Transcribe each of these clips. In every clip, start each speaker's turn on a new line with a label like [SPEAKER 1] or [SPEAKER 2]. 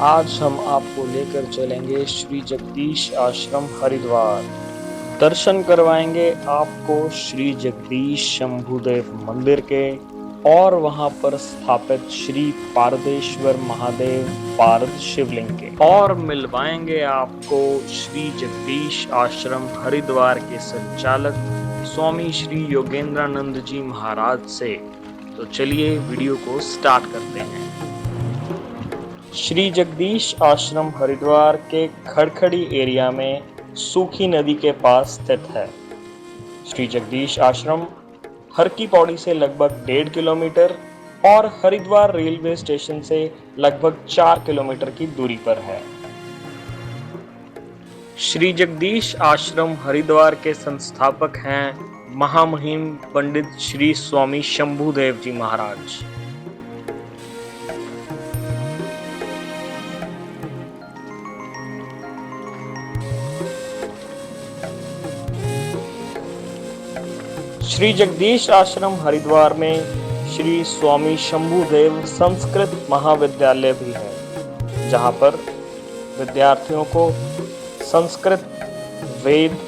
[SPEAKER 1] आज हम आपको लेकर चलेंगे श्री जगदीश आश्रम हरिद्वार। दर्शन करवाएंगे आपको श्री जगदीश शंभुदेव मंदिर के और वहां पर स्थापित श्री पारदेश्वर महादेव पारद शिवलिंग के, और मिलवाएंगे आपको श्री जगदीश आश्रम हरिद्वार के संचालक स्वामी श्री योगेंद्रानंद जी महाराज से। तो चलिए वीडियो को स्टार्ट करते हैं। श्री जगदीश आश्रम हरिद्वार के खड़खड़ी एरिया में सूखी नदी के पास स्थित है। श्री जगदीश आश्रम हर की पौड़ी से लगभग 1.5 किलोमीटर और हरिद्वार रेलवे स्टेशन से लगभग 4 किलोमीटर की दूरी पर है। श्री जगदीश आश्रम हरिद्वार के संस्थापक हैं महामहिम पंडित श्री स्वामी शंभुदेव जी महाराज। श्री जगदीश आश्रम हरिद्वार में श्री स्वामी शंभुदेव संस्कृत महाविद्यालय भी है, जहां पर विद्यार्थियों को संस्कृत, वेद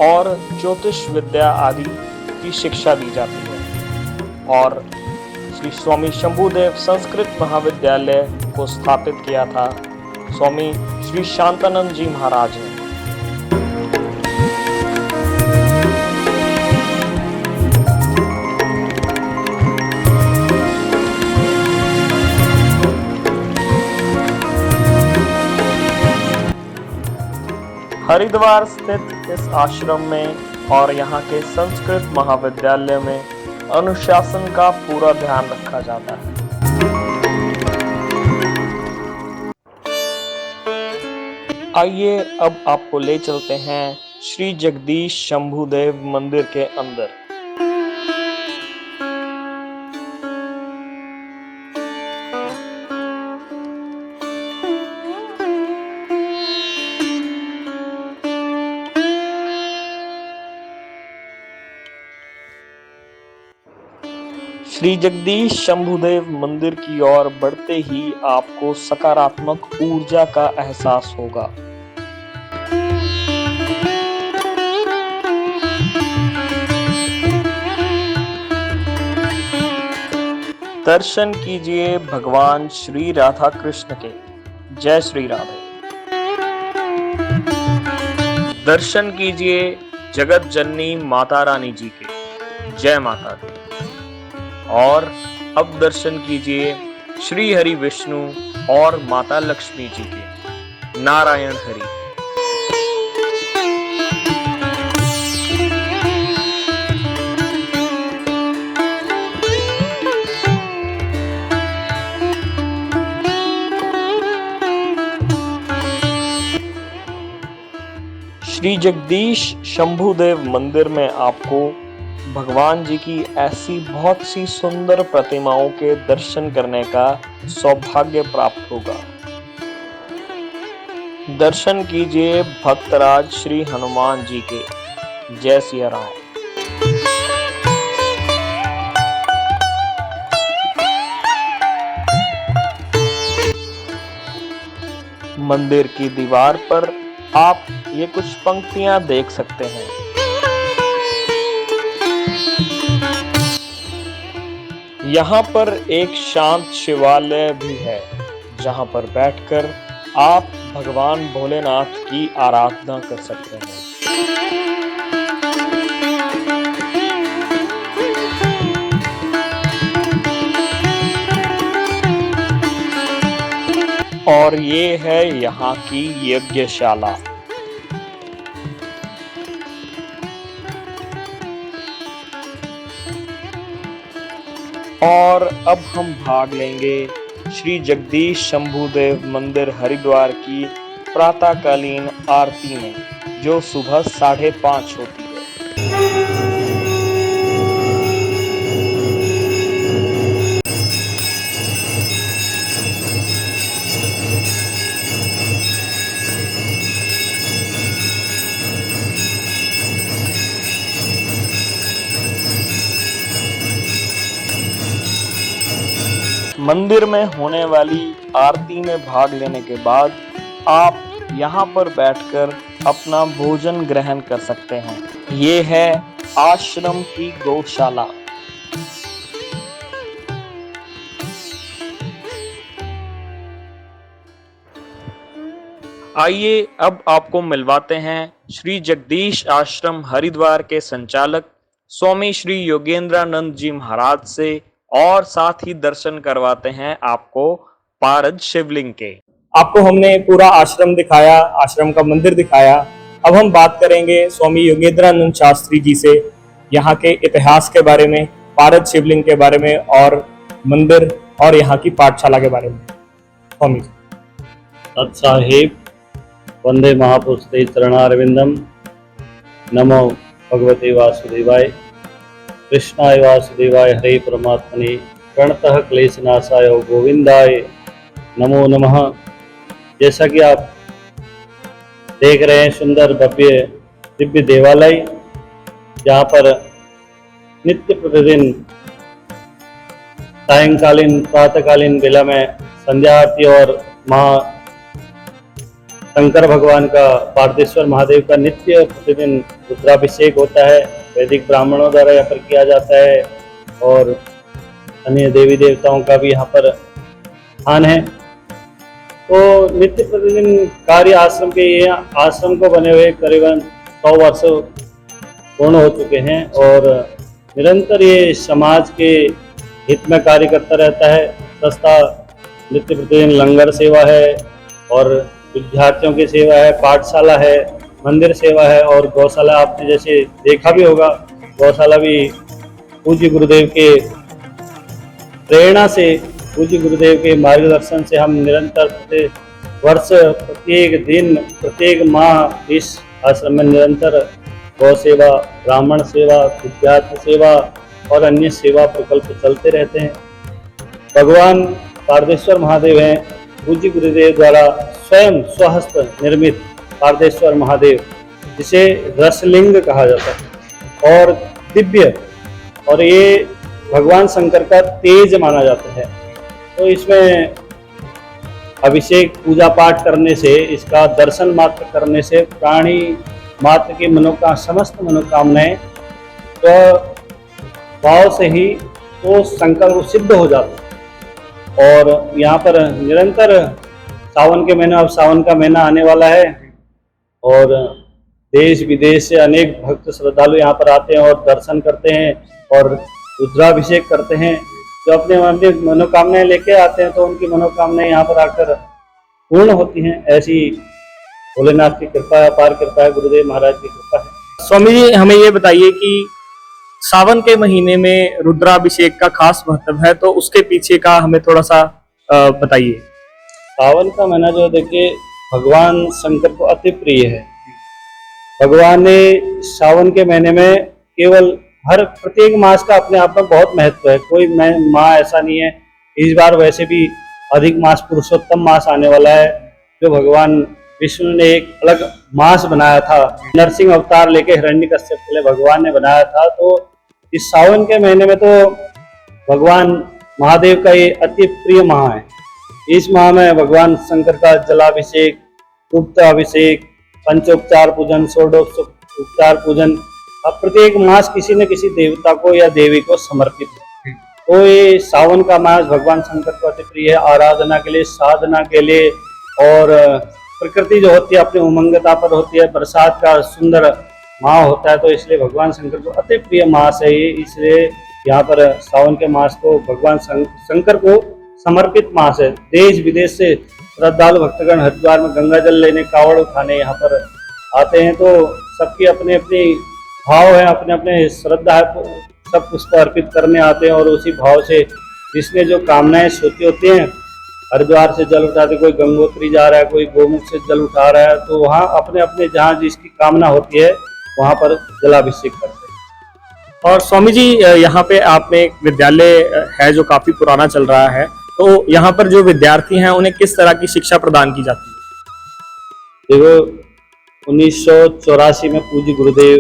[SPEAKER 1] और ज्योतिष विद्या आदि की शिक्षा दी जाती है। और श्री स्वामी शंभुदेव संस्कृत महाविद्यालय को स्थापित किया था स्वामी श्री शांतानंद जी महाराज ने। हरिद्वार स्थित इस आश्रम में और यहाँ के संस्कृत महाविद्यालय में अनुशासन का पूरा ध्यान रखा जाता है। आइए अब आपको ले चलते हैं श्री जगदीश शंभुदेव मंदिर के अंदर। श्री जगदीश शंभुदेव मंदिर की ओर बढ़ते ही आपको सकारात्मक ऊर्जा का एहसास होगा। दर्शन कीजिए भगवान श्री राधा कृष्ण के। जय श्री राधे। दर्शन कीजिए जगत जननी माता रानी जी के। जय माता दी। और अब दर्शन कीजिए श्री हरि विष्णु और माता लक्ष्मी जी के। नारायण हरि। श्री जगदीश शंभुदेव मंदिर में आपको भगवान जी की ऐसी बहुत सी सुंदर प्रतिमाओं के दर्शन करने का सौभाग्य प्राप्त होगा। दर्शन कीजिए भक्तराज श्री हनुमान जी के। जय सिया राम। मंदिर की दीवार पर आप ये कुछ पंक्तियां देख सकते हैं। यहाँ पर एक शांत शिवालय भी है, जहाँ पर बैठकर आप भगवान भोलेनाथ की आराधना कर सकते हैं। और ये है यहाँ की यज्ञशाला। और अब हम भाग लेंगे श्री जगदीश शंभुदेव मंदिर हरिद्वार की प्रातःकालीन आरती में, जो सुबह 5:30 होती है। मंदिर में होने वाली आरती में भाग लेने के बाद आप यहाँ पर बैठकर अपना भोजन ग्रहण कर सकते हैं। ये है आश्रम की गौशाला। आइए अब आपको मिलवाते हैं श्री जगदीश आश्रम हरिद्वार के संचालक स्वामी श्री योगेंद्रानंद जी महाराज से, और साथ ही दर्शन करवाते हैं आपको पारद शिवलिंग के।
[SPEAKER 2] आपको हमने पूरा आश्रम दिखाया, आश्रम का मंदिर दिखाया। अब हम बात करेंगे स्वामी योगेंद्रानंद शास्त्री जी से यहाँ के इतिहास के बारे में, पारद शिवलिंग के बारे में और मंदिर और यहाँ की पाठशाला के बारे में। स्वामी जी।
[SPEAKER 3] तत्साहेब वंदे महापुरुषते चरणारविंदम। नमो भगवते वासुदेवाय, कृष्णाय वासुदेवाय, हरे परमात्मने, प्रणतः क्लेशनाशाय गोविंदाय नमो नमः। जैसा कि आप देख रहे हैं, सुंदर भव्य दिव्य देवालय, जहाँ पर नित्य प्रतिदिन सायंकालीन प्रातःकालीन बेला में संध्या आरती और महा शंकर भगवान का, पारदेश्वर महादेव का नित्य प्रतिदिन रुद्राभिषेक होता है। वैदिक ब्राह्मणों द्वारा यहाँ पर किया जाता है और अन्य देवी देवताओं का भी यहाँ पर स्थान है। तो नित्य प्रतिदिन कार्य आश्रम के, ये आश्रम को बने हुए करीबन 100 वर्ष पूर्ण हो चुके हैं और निरंतर ये समाज के हित में कार्य करता रहता है। संस्था नित्य प्रतिदिन लंगर सेवा है और विद्यार्थियों की सेवा है, पाठशाला है, मंदिर सेवा है और गौशाला। आपने जैसे देखा भी होगा, गौशाला भी पूज्य गुरुदेव के प्रेरणा से, पूज्य गुरुदेव के मार्गदर्शन से हम निरंतर वर्ष, प्रत्येक दिन, प्रत्येक माह इस आश्रम में निरंतर गौ सेवा, ब्राह्मण सेवा, विद्यार्थी सेवा और अन्य सेवा प्रकल्प चलते रहते हैं। भगवान पारदेश्वर महादेव हैं, पूज्य गुरुदेव द्वारा स्वयं स्वहस्त निर्मित पारदेश्वर महादेव, जिसे रसलिंग कहा जाता है और दिव्य, और ये भगवान शंकर का तेज माना जाता है। तो इसमें अभिषेक पूजा पाठ करने से, इसका दर्शन मात्र करने से प्राणी मात्र की समस्त मनोकामनाएं तो भाव से ही तो संकल्प सिद्ध हो जाता है। और यहाँ पर निरंतर सावन के महीना, अब सावन का महीना आने वाला है और देश विदेश से अनेक भक्त श्रद्धालु यहाँ पर आते हैं और दर्शन करते हैं और रुद्राभिषेक करते हैं। जो अपने मनोकामनाएं लेके आते हैं तो उनकी मनोकामनाएं यहाँ पर आकर पूर्ण होती हैं। ऐसी भोलेनाथ की कृपा है, अपार कृपा है, गुरुदेव महाराज की कृपा है।
[SPEAKER 2] स्वामी जी, हमें ये बताइए कि सावन के महीने में रुद्राभिषेक का खास महत्व है, तो उसके पीछे का हमें थोड़ा सा बताइए।
[SPEAKER 3] सावन का महीना जो देखिए भगवान शंकर को अति प्रिय है। भगवान ने सावन के महीने में केवल, हर प्रत्येक मास का अपने आप में बहुत महत्व है, कोई माह ऐसा नहीं है। इस बार वैसे भी अधिक मास, पुरुषोत्तम मास आने वाला है, जो भगवान विष्णु ने एक अलग मास बनाया था। नरसिंह अवतार लेके हिरण्यकश्यप के लिए भगवान ने बनाया था। तो इस सावन के महीने में तो भगवान महादेव का ये अति प्रिय माह है। इस माह में भगवान शंकर का जलाभिषेक, गुप्त अभिषेक, पंचोपचार पूजन, षोडशोपचार पूजन, अब प्रत्येक मास किसी न किसी देवता को या देवी को समर्पित है। तो ये सावन का मास भगवान शंकर को अति प्रिय है, आराधना के लिए, साधना के लिए, और प्रकृति जो होती है अपनी उमंगता पर होती है, बरसात का सुंदर माह होता है, तो इसलिए भगवान शंकर को अति प्रिय मास है ये। इसलिए यहाँ पर सावन के मास को भगवान शंकर को समर्पित मास है। देश विदेश से श्रद्धालु भक्तगण हरिद्वार में गंगा जल लेने, कावड़ उठाने यहाँ पर आते हैं। तो सबकी अपनी अपनी भाव है, अपने अपने श्रद्धा है, सब पुष्प अर्पित करने आते हैं और उसी भाव से जिसने जो कामनाएं सोची होती हैं, हरिद्वार से जल उठाते, कोई गंगोत्री जा रहा है, कोई गोमुख से जल उठा रहा है, तो वहाँ अपने अपने जहाँ जिसकी कामना होती है वहाँ पर जलाभिषेक करते हैं।
[SPEAKER 2] और स्वामी जी, यहाँ पे आप में एक विद्यालय है जो काफी पुराना चल रहा है, तो यहाँ पर जो विद्यार्थी हैं उन्हें किस तरह की शिक्षा प्रदान की जाती है?
[SPEAKER 3] देखो, 1984 में पूज्य गुरुदेव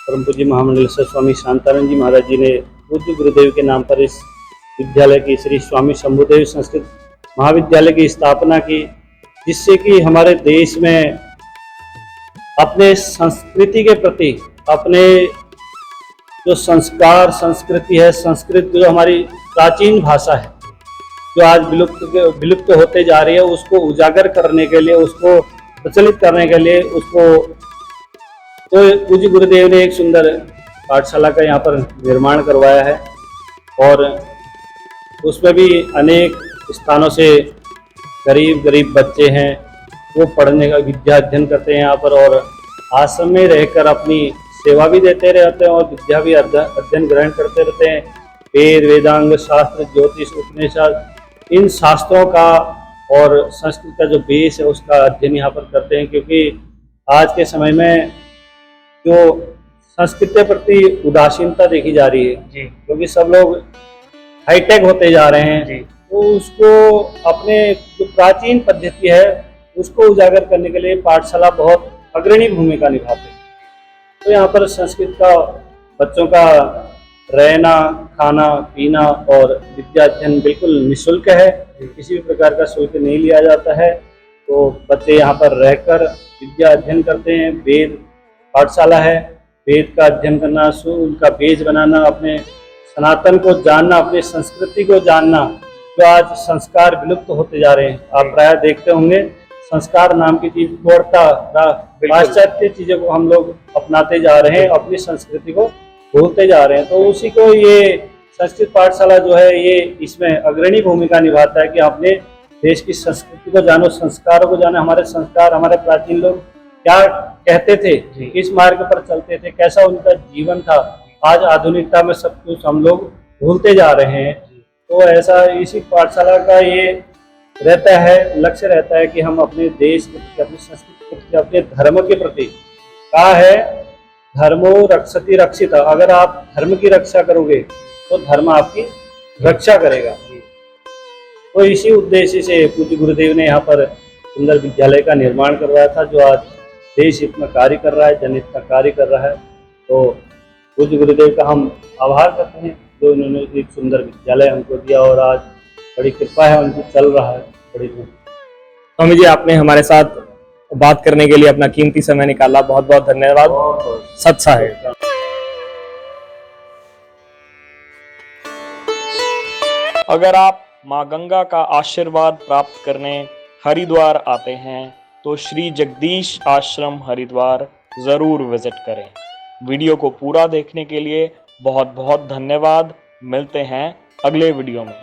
[SPEAKER 3] परम पूज्य महामंडलेश्वर स्वामी शांतानंद जी महाराज जी ने पूज्य गुरुदेव के नाम पर इस विद्यालय की श्री स्वामी शंभुदेव संस्कृत महाविद्यालय की स्थापना की, जिससे कि हमारे देश में अपने संस्कृति के प्रति, अपने जो संस्कार संस्कृति है, संस्कृत जो हमारी प्राचीन भाषा है जो आज विलुप्त होते जा रही है, उसको उजागर करने के लिए, उसको प्रचलित करने के लिए, उसको तो पूज्य गुरुदेव ने एक सुंदर पाठशाला का यहाँ पर निर्माण करवाया है और उसमें भी अनेक स्थानों से गरीब बच्चे हैं वो पढ़ने का विद्या अध्ययन करते हैं यहाँ पर और आश्रम में रहकर अपनी सेवा भी देते रहते हैं और विद्या भी अध्ययन ग्रहण करते रहते हैं। वेद, वेदांग, शास्त्र, ज्योतिष, उपनिषद, इन शास्त्रों का और संस्कृत का जो बेस है उसका अध्ययन यहाँ पर करते हैं, क्योंकि आज के समय में जो संस्कृत के प्रति उदासीनता देखी जा रही है
[SPEAKER 1] जी,
[SPEAKER 3] क्योंकि सब लोग हाईटेक होते जा रहे हैं
[SPEAKER 1] जी,
[SPEAKER 3] तो उसको अपने जो प्राचीन पद्धति है उसको उजागर करने के लिए पाठशाला बहुत अग्रणी भूमिका निभाते हैं। तो यहाँ पर संस्कृत का बच्चों का रहना, खाना, पीना और विद्या अध्ययन बिल्कुल निःशुल्क है, किसी भी प्रकार का शुल्क नहीं लिया जाता है। तो बच्चे यहाँ पर रहकर विद्या अध्ययन करते हैं। वेद पाठशाला है, वेद का अध्ययन करना, उनका बेस बनाना, अपने सनातन को जानना, अपनी संस्कृति को जानना, जो आज संस्कार विलुप्त होते जा रहे हैं। आप प्राय देखते होंगे संस्कार नाम की चीज छोड़ता, पाश्चात्य चीजों को हम लोग अपनाते जा रहे हैं, अपनी संस्कृति को भूलते जा रहे हैं। तो उसी को ये संस्कृत पाठशाला जो है ये इसमें अग्रणी भूमिका निभाता है कि अपने देश की संस्कृति को जानो, संस्कारों को जानो, हमारे संस्कार, हमारे प्राचीन लोग क्या कहते थे, किस मार्ग पर चलते थे, कैसा उनका जीवन था। आज आधुनिकता में सब कुछ हम लोग भूलते जा रहे हैं। तो ऐसा इसी पाठशाला का ये रहता है, लक्ष्य रहता है कि हम अपने देश के प्रति, अपनी संस्कृति के प्रति, अपने धर्म के प्रति, कहा है धर्मो रक्षति रक्षिता, अगर आप धर्म की रक्षा करोगे तो धर्म आपकी रक्षा करेगा। तो इसी उद्देश्य से पूज्य गुरुदेव ने यहाँ पर सुंदर विद्यालय का निर्माण करवाया था, जो आज देश हित में कार्य कर रहा है, जनहित में कार्य कर रहा है। तो पूज्य गुरुदेव का हम आभार करते हैं जो उन्होंने एक सुंदर विद्यालय हमको दिया और आज बड़ी कृपा है उनकी, चल रहा है बड़ी।
[SPEAKER 2] स्वामी जी, आपने हमारे साथ बात करने के लिए अपना कीमती समय निकाला, बहुत बहुत धन्यवाद। सत साहेब।
[SPEAKER 1] अगर आप माँ गंगा का आशीर्वाद प्राप्त करने हरिद्वार आते हैं तो श्री जगदीश आश्रम हरिद्वार जरूर विजिट करें। वीडियो को पूरा देखने के लिए बहुत बहुत धन्यवाद। मिलते हैं अगले वीडियो में।